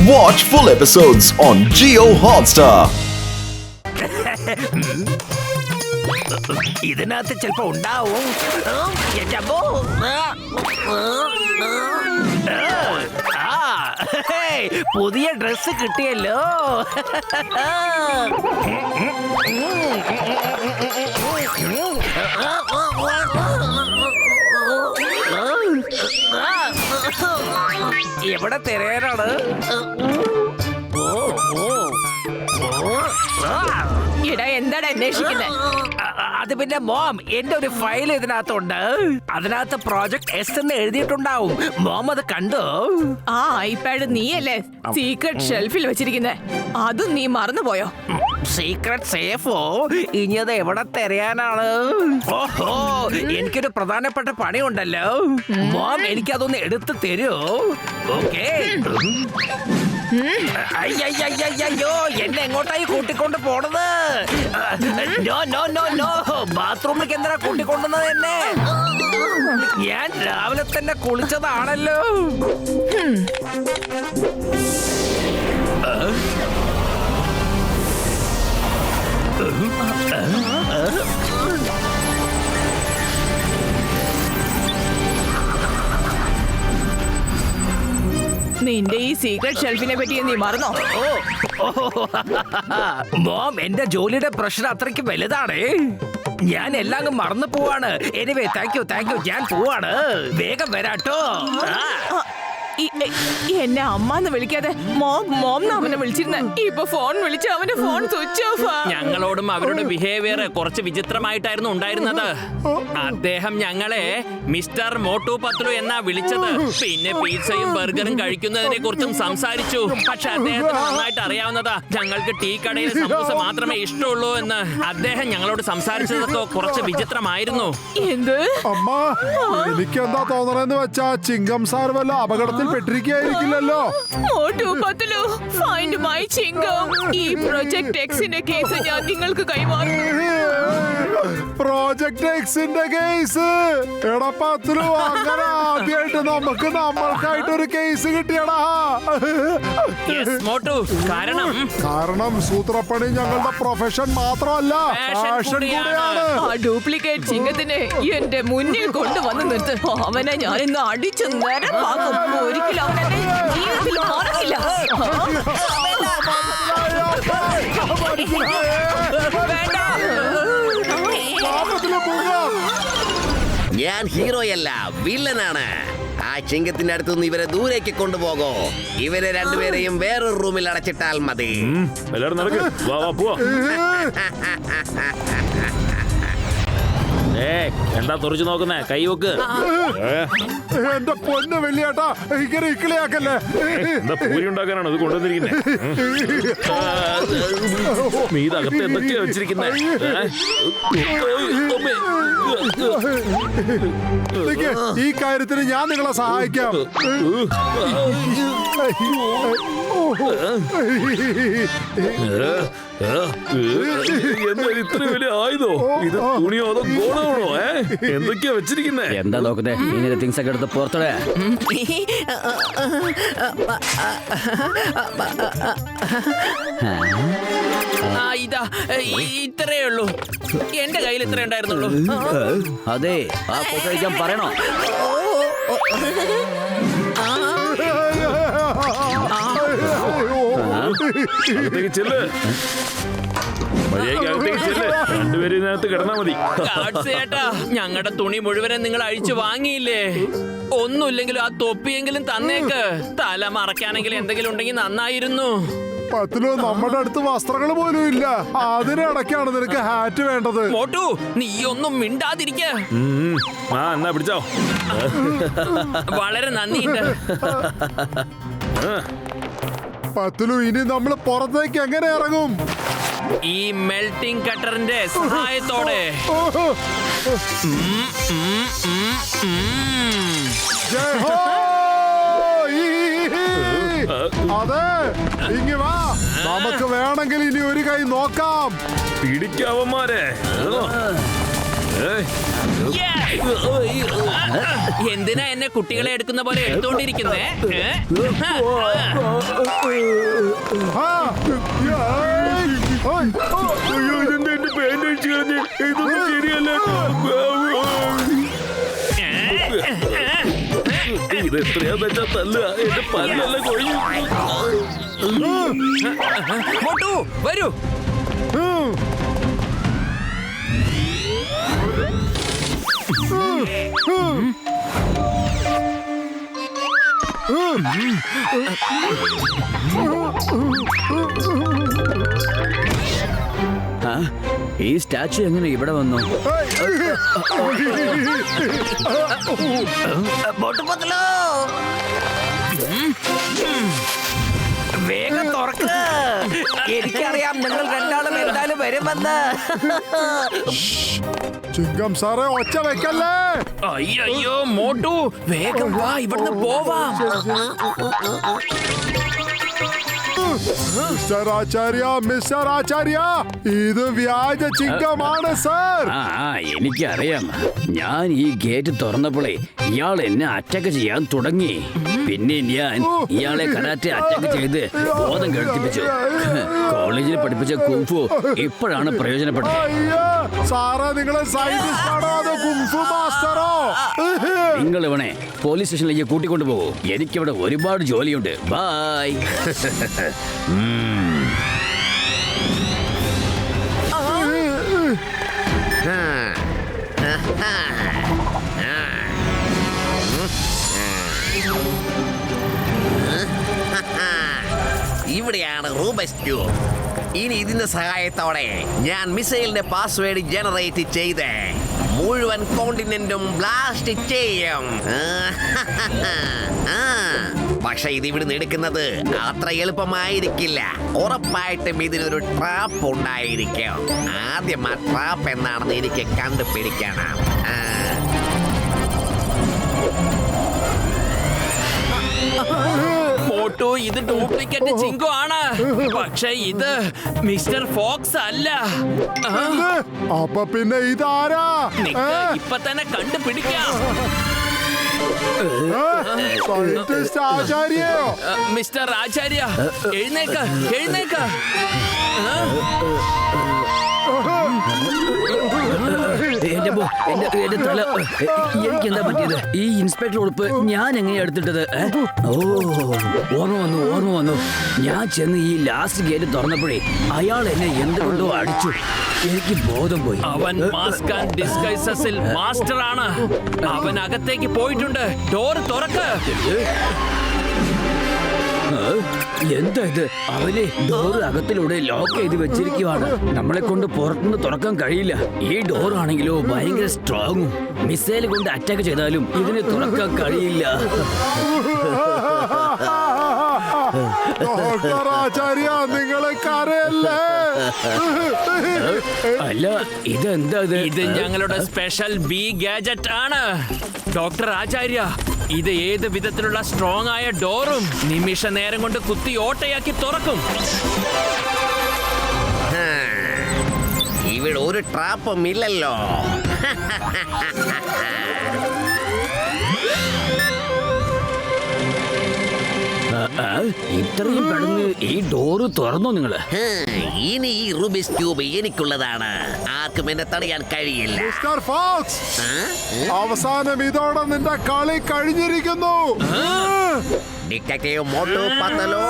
Watch full episodes on Jio Hotstar. ഇതിനകത്ത് ചിലപ്പോ ഉണ്ടാവും. എന്റെ അമ്മോ. പുതിയ ഡ്രസ് കിട്ടിയല്ലോ. എവിടെ തിരയാനാണ്? എടാ എന്താണ് അന്വേഷിക്കുന്നത്? അത് പിന്നെ മോം, എന്റെ ഒരു ഫയൽ ഇതിനകത്തുണ്ട്. അതിനകത്ത് പ്രോജക്ട് എസ് എന്ന് എഴുതിയിട്ടുണ്ടാവും. മോം അത് കണ്ടോ? ആ ഐപാഡ് നീയല്ലേ സീക്രട്ട് ഷെൽഫിൽ വെച്ചിരിക്കുന്നേ? അതും നീ മറന്നുപോയോ? സീക്രട്ട് സേഫോ? ഇനി അത് എവിടെ തിരയാനാണ്? ഓഹോ, എനിക്കൊരു പ്രധാനപ്പെട്ട പണിയുണ്ടല്ലോ. മോം എനിക്കതൊന്ന് എടുത്ത് തരുമോ? ഓക്കേ. അയ്യോ, എന്നെ എങ്ങോട്ടായി കൂട്ടിക്കൊണ്ട് പോണത്? നോ നോ നോ നോ, ബാത്റൂമിലേക്ക് എന്തിനാ കൂട്ടിക്കൊണ്ടുന്നത് എന്നെ? ഞാൻ രാവിലെ തന്നെ കുളിച്ചതാണല്ലോ. നിന്റെ ഈ സീക്രട്ട് ഷെൽഫിനെ പറ്റി നീ മറന്നോ? മോം, എന്റെ ജോലിയുടെ പ്രഷർ അത്രയ്ക്ക് വലുതാണ്. ഞാൻ എല്ലാം മറന്നു പോവാണ്. Anyway thank you. ഞാൻ പോവാണ്. വേഗം വരാട്ടോ. എന്നെ അമ്മന്ന് വിളിക്കാതെ മോം അവനെ വിളിച്ചിരുന്ന. ഇപ്പൊ ഫോൺ വിളിച്ച് അവന്റെ ഫോൺ സ്വിച്ച് ഓഫ്. ഞങ്ങളോടും അവരുടെ ബിഹേവിയർ കുറച്ച് വിചിത്രമായിട്ടായിരുന്നു ഉണ്ടായിരുന്നത്. അദ്ദേഹം ഞങ്ങളെ മിസ്റ്റർ മോട്ടു പത്ലു എന്നാ വിളിച്ചത്. പിന്നെ പിസ്സയും ബർഗറും കഴിക്കുന്നതിനെ കുറിച്ചും സംസാരിച്ചു. പക്ഷെ അദ്ദേഹത്തിന് നന്നായിട്ട് അറിയാവുന്നതാ ഞങ്ങൾക്ക് ടീ കടയിൽ സമൂസ മാത്രമേ ഇഷ്ടമുള്ളൂ എന്ന്. അദ്ദേഹം ഞങ്ങളോട് സംസാരിച്ചതൊക്കെ കുറച്ച് വിചിത്രമായിരുന്നു. എന്ത്? അമ്മ, എനിക്കെന്താ തോന്നണെന്ന് വെച്ചാ ചിങ്കം സാർ വല്ല അപകടത്തിൽ പെട്ടിരിക്കുകയായിരിക്കില്ലല്ലോ. Motu Patlu, find my ചിങ്കം. ഈ പ്രൊജക്ട് എക്സിന്റെ കേസ് ഞാൻ നിങ്ങൾക്ക് കൈമാറും. പ്രോജക്ട് എക്സിന്റെ കേസ്? എടാ പത്ലു, അങ്ങനെ ആദ്യമായിട്ട് നമ്മൾക്കായിട്ടൊരു കേസ് കിട്ടിയടാ. കാരണം സൂത്രപ്പണി ഞങ്ങളുടെ പ്രൊഫഷൻ മാത്രമല്ല, പാഷൻ കൂടെയാണ്. ആ ഡ്യൂപ്ലിക്കേറ്റ് ചിങ്ങത്തിനെ എന്റെ മുന്നിൽ കൊണ്ടുവന്ന് നിർത്ത്. അവനെ ഞാൻ ഇന്ന് അടിച്ചു നിരപ്പാക്കും. ഒരിക്കലും അവനെ ജീവിതത്തിൽ മറക്കില്ല. ഞാൻ ഹീറോയല്ല, വില്ലനാണ്. ആ ചിങ്കത്തിന്റെ അടുത്തുനിന്ന് ഇവരെ ദൂരേക്ക് കൊണ്ടുപോകോ. ഇവരെ രണ്ടുപേരെയും വേറൊരു റൂമിൽ അടച്ചിട്ടാൽ മതി. എന്താ തുറച്ചു നോക്കുന്നേ? കൈവക്ക്. എന്റെ പൊന്ന് വലിയേട്ടാ, ഇങ്ങനെ ഇക്കിളിയാക്കല്ലേ. പൂരി ഉണ്ടാക്കാനാണ് ഇത് കൊണ്ടുവന്നിരിക്കുന്നത്. നീ ഇതകത്ത് എന്തൊക്കെയാ വെച്ചിരിക്കുന്നേ? ഈ കാര്യത്തിന് ഞാൻ നിങ്ങളെ സഹായിക്കാം. ഇത്ര വലിയ ആയുധോ? ഇത് തുണിയോ അതോ ഗോണമാണോ? എന്തൊക്കെയാ വെച്ചിരിക്കുന്നേ? എന്താ നോക്കുന്നേ? ഇങ്ങനെ തിങ്സ് ഒക്കെ എടുത്ത് പുറത്തോടെ. ഇതാ ഇത്രേ ഉള്ളൂ. എന്റെ കയ്യിൽ ഇത്രേ ഉണ്ടായിരുന്നുള്ളൂ. അതെ, ആ ഫോട്ടോ അയക്കാൻ പറയണോ? ചെല്ല്, രണ്ടുപേരും ഇതിനകത്ത് കിടന്നാ മതി. ഞങ്ങളുടെ തുണി മുഴുവനും നിങ്ങൾ അഴിച്ചു വാങ്ങിയില്ലേ? ഒന്നുമില്ലെങ്കിലും ആ തൊപ്പിയെങ്കിലും തന്നേക്ക്. തല മറക്കാനെങ്കിലും എന്തെങ്കിലും ഉണ്ടെങ്കിൽ നന്നായിരുന്നു. പത്തിലോ നമ്മുടെ അടുത്ത് വസ്ത്രങ്ങൾ പോലും ഇല്ല. അതിനിടയ്ക്കാണ് നിനക്ക് ഹാറ്റ് വേണ്ടത്. മോട്ടു, നീ ഒന്നും മിണ്ടാതിരിക്ക. എന്നാ പിടിച്ചോ. വളരെ നന്ദിയുണ്ട്. പത്തിലു, ഇനി നമ്മൾ പുറത്തേക്ക് എങ്ങനെ ഇറങ്ങും? ഈ മെൽറ്റിംഗ് കട്ടറിന്റെ സഹായത്തോടെ. അതെ, ഇങ്ങ് വാ. നമുക്ക് വേണമെങ്കിൽ ഇനി ഒരു കൈ നോക്കാം. പിടിക്കാവന്മാരെ. എന്തിനാ എന്നെ കുട്ടികളെ എടുക്കുന്ന പോലെ എടുത്തോണ്ടിരിക്കുന്നേ? ഇത് എത്രയാ വെച്ചാ തല്ല എന്റെ പല്ലെല്ലാം കൊഴിഞ്ഞു. മോട്ടു വരൂ. ഈ സ്റ്റാച്ചു എങ്ങനെ ഇവിടെ വന്നു? മോട്ടുപത്ലു വേഗം തുറക്ക്. എനിക്കറിയാം നിങ്ങൾ രണ്ടാളും എന്തായാലും വരുമെന്ന്. ചിങ്കം സാറേ ഒച്ച വെക്കല്ലേ. അയ്യോ മോട്ടു വേഗം വാ, ഇവിടുന്ന് പോവാം. മിസ്റ്റർ ആചാര്യ ഇത് വ്യാജ ചിങ്കമാണ് സർ. എനിക്കറിയാം. ഞാൻ ഈ ഗേറ്റ് തുറന്നപ്പോഴേ ഇയാൾ എന്നെ അറ്റാക്ക് ചെയ്യാൻ തുടങ്ങി. പിന്നെ ഞാൻ ഇയാളെ കരാറ്റെ അറ്റാക്ക് ചെയ്ത് ബോധം കേൾപ്പിച്ചു. കോളേജിൽ പഠിപ്പിച്ച കുംഫു ഇപ്പോഴാണ് പ്രയോജനപ്പെട്ടത്. സാറേ നിങ്ങളെ സയന്റിസ്റ്റ് ആണോ അതോ കുംഫു മാസ്റ്ററോ? നിങ്ങൾ ഇവനെ പോലീസ് സ്റ്റേഷനിലേക്ക് കൂട്ടിക്കൊണ്ടു പോകൂ. എനിക്കിവിടെ ഒരുപാട് ജോലിയുണ്ട്. ബൈ. ഇവിടെയാണ് റൂബസ് ക്യൂബ്. ഇനി ഇതിന്റെ സഹായത്തോടെ ഞാൻ മിസൈലിന്റെ പാസ്വേഡ് ജനറേറ്റ് ചെയ്ത് മുഴുവൻ കോണ്ടിനെന്റും ബ്ലാസ്റ്റ് ചെയ്യും. പക്ഷെ ഇത് ഇവിടുന്ന് എടുക്കുന്നത് അത്ര എളുപ്പമായിരിക്കില്ല. ഉറപ്പായിട്ടും ഇതിനൊരു ട്രാപ്പ് ഉണ്ടായിരിക്കും. ആദ്യം ആ ട്രാപ്പ് എന്താണെന്ന് എനിക്ക് കണ്ടുപിടിക്കണം. മോട്ടു ഇത് ഡ്യൂപ്ലിക്കേറ്റ് ചിങ്കു ആണ്. പക്ഷെ ഇത് മിസ്റ്റർ ഫോക്സ് അല്ല. അപ്പൊ പിന്നെ ഇതാരാ? ഇപ്പൊ തന്നെ കണ്ടുപിടിക്കാം. സയന്റിസ്റ്റ് ആചാര്യോ? മിസ്റ്റർ ആചാര്യ എഴുന്നേക്ക എഴുന്നേക്ക. എന്റെ തല എനിക്ക് എന്താ പറ്റിയത്? ഈ ഇൻസ്പെക്ടർ ഉടുപ്പ് ഞാൻ എങ്ങനെയാ എടുത്തിട്ടത്? ഓർമ്മ വന്നു. ഞാൻ ചെന്ന് ഈ ലാസ്റ്റ് ഗേറ്റ് തുറന്നപ്പോഴേ അയാൾ എന്നെ എന്തുകൊണ്ടോ അടിച്ചു. എനിക്ക് ബോധം പോയി. അവൻ മാസ്ക് ആൻഡ് ഡിസ്ഗൈസസിൽ മാസ്റ്റർ ആണ്. അവൻ അകത്തേക്ക് പോയിട്ടുണ്ട്. ഡോർ തുറക്ക്. എന്താ ഇത്? അവനെ ഡോർ അകത്തിലൂടെ ലോക്ക് ചെയ്ത് വെച്ചിരിക്കുവാണ്. നമ്മളെ കൊണ്ട് പുറത്തുനിന്ന് തുറക്കാൻ കഴിയില്ല. ഈ ഡോർ ആണെങ്കിലോ ഭയങ്കര സ്ട്രോങ്ങും. മിസൈൽ കൊണ്ട് അറ്റാക്ക് ചെയ്താലും ഇതിനെ തുറക്കാൻ കഴിയില്ല. ഡോക്ടർ ആചാര്യ നിങ്ങളെ കരയല്ലേ? അല്ല ഇതെന്താ ഇത് ഞങ്ങളുടെ സ്പെഷ്യൽ ബി ഗാഡ്ജറ്റ് ആണ്. ഡോക്ടർ ആചാര്യ ഇത് ഏത് വിധത്തിലുള്ള സ്ട്രോങ് ആയ ഡോറും നിമിഷ നേരം കൊണ്ട് കുത്തി ഓട്ടയാക്കി തുറക്കും. ഇവിടെ ഒരു ട്രാപ്പും ഇല്ലല്ലോ. ഇത്രയും പെട്ടെന്ന് ഈ ഡോറ് തുറന്നോ നിങ്ങള്? ഇനി ഈ റൂബിക്സ് ക്യൂബ് എനിക്കുള്ളതാണ്. ആർക്കും എന്നെ തടയാൻ കഴിയില്ല. മിസ്റ്റർ ഫോക്സ്, അവസാനം ഇതോടെ നിന്റെ കളി കഴിഞ്ഞിരിക്കുന്നു. ഡിറ്റക്റ്റീവ് മോട്ടു പത്ലു,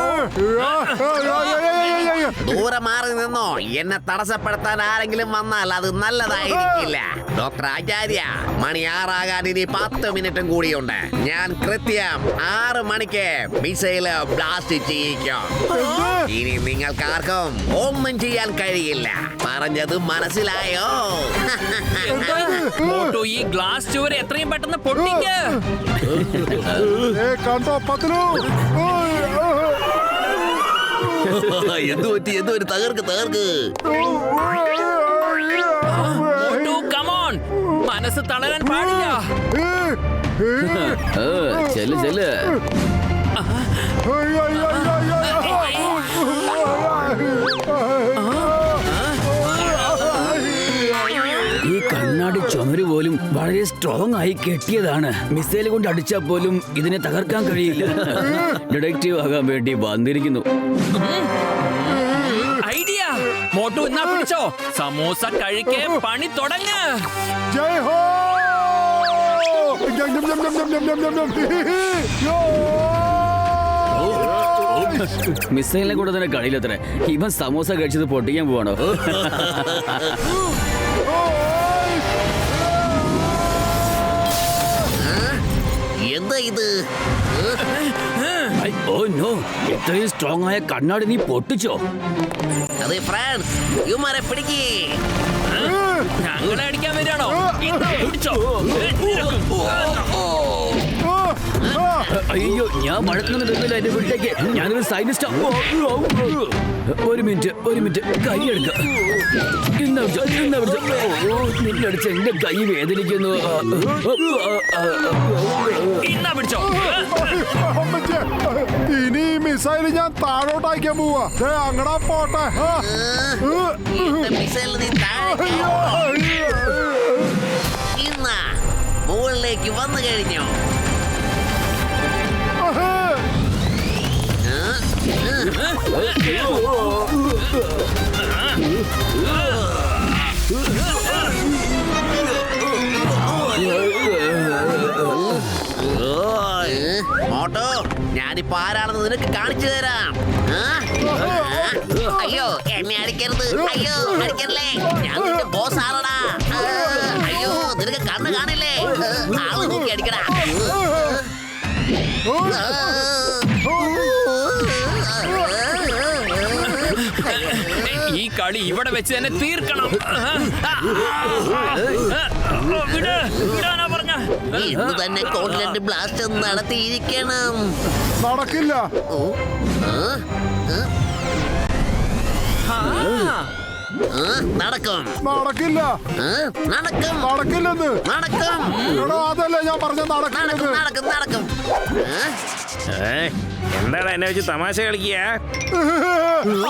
ദൂരെ മാറി നിന്നോ. എന്നെ തടസ്സപ്പെടുത്താൻ ആരെങ്കിലും വന്നാൽ അത് നല്ലതായിരിക്കില്ല. ഡോക്ടർ ആചാര്യ, മണി 6 ആകാൻ ഇനി 10 മിനിറ്റും കൂടിയുണ്ട്. ഞാൻ കൃത്യം 6 മണിക്ക് മിസൈല് ബ്ലാസ്റ്റ് ചെയ്യിക്കും. ഇനി നിങ്ങൾക്കാർക്കും ഒന്നും ചെയ്യാൻ കഴിയില്ല. പറഞ്ഞത് മനസ്സിലായോ? മോട്ടു ഈ ഗ്ലാസ് ചുവര് എത്രയും പെട്ടെന്ന് പൊട്ടിക്ക്. കണ്ടോ പത്ലു? എന്തു പറ്റി? തകർക്ക്. മോട്ടു കമോൺ, മനസ്സ് തളരാൻ പാടില്ല. ചെല്ല്. ഈ കണ്ണാടി സ്ട്രോങ് ആയി കെട്ടിയതാണ്. മിസൈൽ കൊണ്ട് അടിച്ചാൽ പോലും ഇതിനെ തകർക്കാൻ കഴിയില്ല. ഡിറ്റക്റ്റീവ് ആകാൻ വേണ്ടി വന്നിരിക്കുന്നു. ഐഡിയ മോട്ടു എന്നാ പിടിച്ചോ. സമോസ കഴിക്കേ പണി തുടങ്ങ. ജയ് ഹോ. മിസൈലിനെ കൂടെ തന്നെ കഴിയില്ലത്രേ. ഇവൻ സമോസ കഴിച്ചത് പൊട്ടിക്കാൻ പോവാണോ? എന്താ ഇത്? ഓ നോ, ഇത്രയും സ്ട്രോങ് ആയ കണ്ണാടി നീ പൊട്ടിച്ചോ? അതെ ഫ്രാൻസ്, ഇവന്മാരെ പിടിക്കേ. ഞങ്ങളെ അടിക്കാൻ വരികയാണോ? ഇതാ പിടിച്ചോ. അയ്യോ, ഞാൻ വഴക്കൊന്നും നിന്നില്ല. എന്റെ വീട്ടിലേക്ക് ഞാനൊരു സൈനിസ്റ്റാ. ഒരു മിനിറ്റ് കൈ എടുക്കാം. നിന്നടിച്ച് എന്റെ കൈ വേദനിക്കുന്നു. ഇന്നാ പിടിച്ചോ. ഇനി മിസൈൽ ഞാൻ താഴോട്ട് അയക്കാൻ പോവാ. അങ്ങടാ പോട്ടെ. ഇന്നാ മുകളിലേക്ക് വന്നു കഴിഞ്ഞോ? മോട്ടോ, ഞാനിപ്പോ ആരാണെന്ന് നിനക്ക് കാണിച്ചു തരാം. അയ്യോ, എന്നെ അടിക്കരുത്. അയ്യോ, അടിക്കരുതേ. ഞാൻ നിന്റെ ബോസ് ആണടാ. അയ്യോ, നിനക്ക് കണ്ണ് കാണില്ലേ? ആള് നോക്കി അടിക്കടാ. ഈ കളി ഇവിടെ വെച്ച് തന്നെ തീർക്കണം. വിടാനാ പറഞ്ഞ. ഇന്ന് തന്നെ കോൺലന്റ് ബ്ലാസ്റ്റ് നടത്തിയിരിക്കണം. നടക്കില്ല. നടക്കും. നടക്കില്ല. നടക്കും. നടക്കില്ലെന്ന്. നടക്കും. അതല്ലേ ഞാൻ പറഞ്ഞ നടക്കില്ലെന്ന്. നടക്കും. നടക്കും. എന്താണ് എന്നെ വെച്ച് തമാശ കളിക്കുക?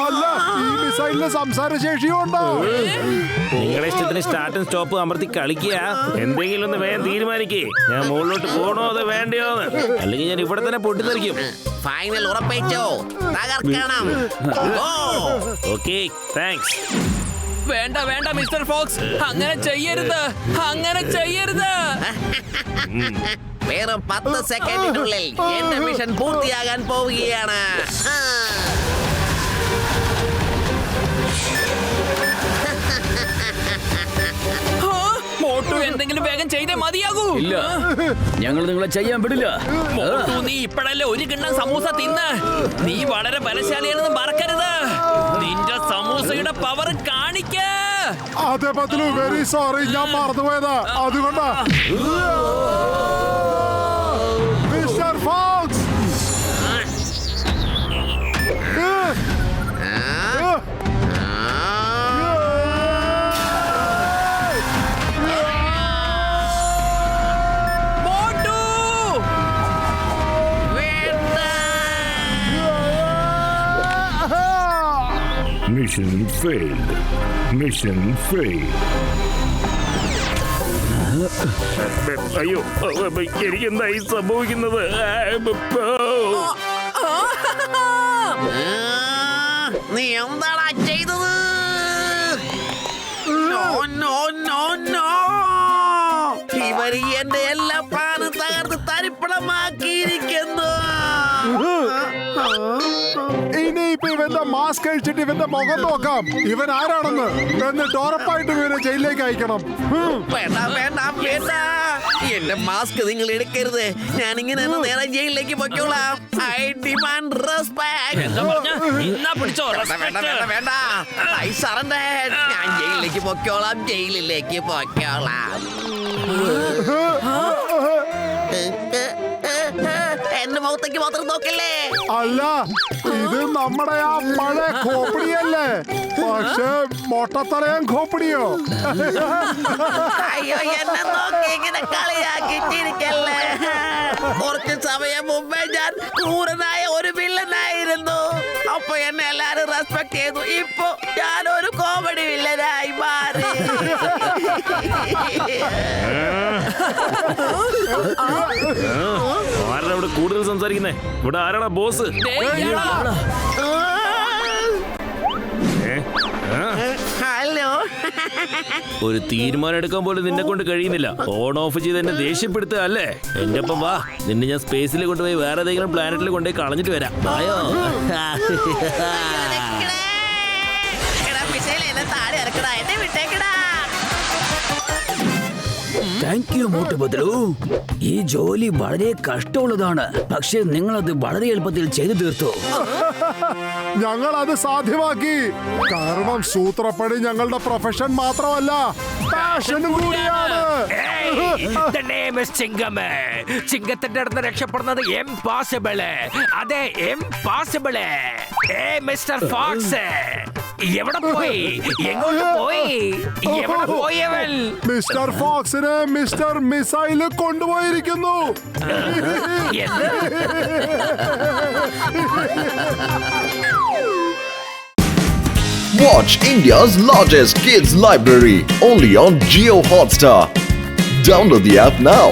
അല്ല, ഈ മിസൈലിന് സംസാരശേഷിയും ഉണ്ടോ? നിങ്ങളെ ഇഷ്ടത്തിന് സ്റ്റാർട്ടും സ്റ്റോപ്പും അമർത്തി കളിക്കുക. എന്തെങ്കിലും ഒന്ന് വേഗം തീരുമാനിക്കേ. ഞാൻ മുകളിലോട്ട് പോകണോ അതോ വേണ്ടയോ എന്ന്. അല്ലെങ്കിൽ ഞാൻ ഇവിടെ തന്നെ പൊട്ടിത്തെറിക്കും. ഫൈനൽ ഉറപ്പിച്ചോ? തകർക്കണം. Okay, thanks. വേണ്ട മിസ്റ്റർ ഫോക്സ്, അങ്ങനെ ചെയ്യരുത്. വെറും 10 സെക്കൻഡിനുള്ളിൽ എന്റെ മിഷൻ പൂർത്തിയാകാൻ പോവുകയാണ്. മോട്ടു എന്തെങ്കിലും വേഗം ചെയ്തേ മതിയാകൂ. ഇല്ല, ഞങ്ങൾ നിങ്ങളെ ചെയ്യാൻ വിടില്ല. മോട്ടു, നീ ഇപ്പോഴല്ലേ ഒരു കിണ്ണം സമൂസ തിന്ന്. നീ വളരെ ബലശാലിയാണെന്ന് മറക്കരുത്. നിന്റെ സമൂസയുടെ പവർ കാണിക്ക. അതെ പത്ലു, വെരി സോറി, ഞാൻ മറന്നുപോയതാ. അതുകൊണ്ടാ. Mister Fox, Mission failed. Mission failed. അയ്യോ, എനിക്കെന്തായി സംഭവിക്കുന്നത്? നീ എന്താടാ ചെയ്തത്? ഇവര് എന്റെ എല്ലാ പ്ലാനും തകർത്ത് തരിപ്പണമാക്കിയിരിക്കുന്നു. ഇനിയിപ്പോ ഇവന്റെ മാസ്ക് കഴിച്ചിട്ട് ഇവന്റെ മുഖം നോക്കാം. ഇവൻ ആരാണെന്ന് എന്നിട്ട് ഉറപ്പായിട്ട് ഇവനെ ജയിലിലേക്ക് അയക്കണം. വേണ്ട. എന്റെ മാസ്ക് നിങ്ങൾ എടുക്കരുത്. ഞാൻ ഇങ്ങനെ നേരെ ജയിലിലേക്ക് പൊയ്ക്കോളാം. I demand respect. വേണ്ട. I surrender. ഞാൻ ജയിലിലേക്ക് പൊയ്ക്കോളാം. എന്റെ മുഖത്തേക്ക് മാത്രം നോക്കല്ലേ. അല്ല, ഇത് നമ്മുടെ ആ പഴയ കോപ്പിടിയല്ലേ? പക്ഷെ മൊട്ടത്തലയാൻ കോപ്പിടിയോ? അയ്യോ, എന്നെ നോക്കി ഇങ്ങനെ കളിയാക്കിട്ടിരിക്കല്ലേ. കുറച്ച് സമയം മുമ്പേ ഞാൻ ക്രൂരനായ ഒരു വില്ലനായിരുന്നു. അപ്പൊ എന്നെ എല്ലാരും റെസ്പെക്ട് ചെയ്തു. ഇപ്പൊ ഞാനൊരു കോമഡി വില്ലനായി മാറി. ആരാണ് ഇവിടെ കൂടുതൽ സംസാരിക്കുന്നേ? ഇവിടെ ആരാണ് ബോസ്? ഹലോ. ഒരു തീരുമാനം എടുക്കാൻ പോലും നിന്നെ കൊണ്ട് കഴിയുന്നില്ല. ഓൺ ഓഫ് ചെയ്ത് എന്നെ ദേഷ്യപ്പെടുത്തുക അല്ലേ? എന്റെ ഒപ്പം വാ, നിന്നെ ഞാൻ സ്പേസിൽ കൊണ്ടുപോയി വേറെ ഏതെങ്കിലും പ്ലാനറ്റിൽ കൊണ്ടുപോയി കളഞ്ഞിട്ട് വരാം. ആയോ? താഴെ ഇറക്കടാ, എന്നെ വിട്ടേക്കടാ. Thank you Motu Patlu. ഈ ജോലി വളരെ കഷ്ടമുള്ളതാണ്, പക്ഷെ നിങ്ങളത് വളരെ എളുപ്പത്തിൽ ചെയ്തു തീർത്തു. ഞങ്ങൾ അത് സാധ്യമാക്കി. കാരണം സൂത്രപ്പണി ഞങ്ങളുടെ പ്രൊഫഷൻ മാത്രമല്ല, പാഷനും കൂടിയാണ്. ചിങ്കത്തിന്റെ അടുത്ത് രക്ഷപ്പെടുന്നത് എംപോസിബിള്. അതെ, എംപോസിബിള്. മിസ്റ്റർ ഫോക്സ് എവിടെ പോയി? എങ്ങോട്ട് പോയി? എവിടെ പോയവൻ? മിസ്റ്റർ ഫോക്സിനെ മിസ്റ്റർ മിസൈല് കൊണ്ടുപോയിരിക്കുന്നു. Watch India's largest kids library only on Jio Hotstar. Download the app now.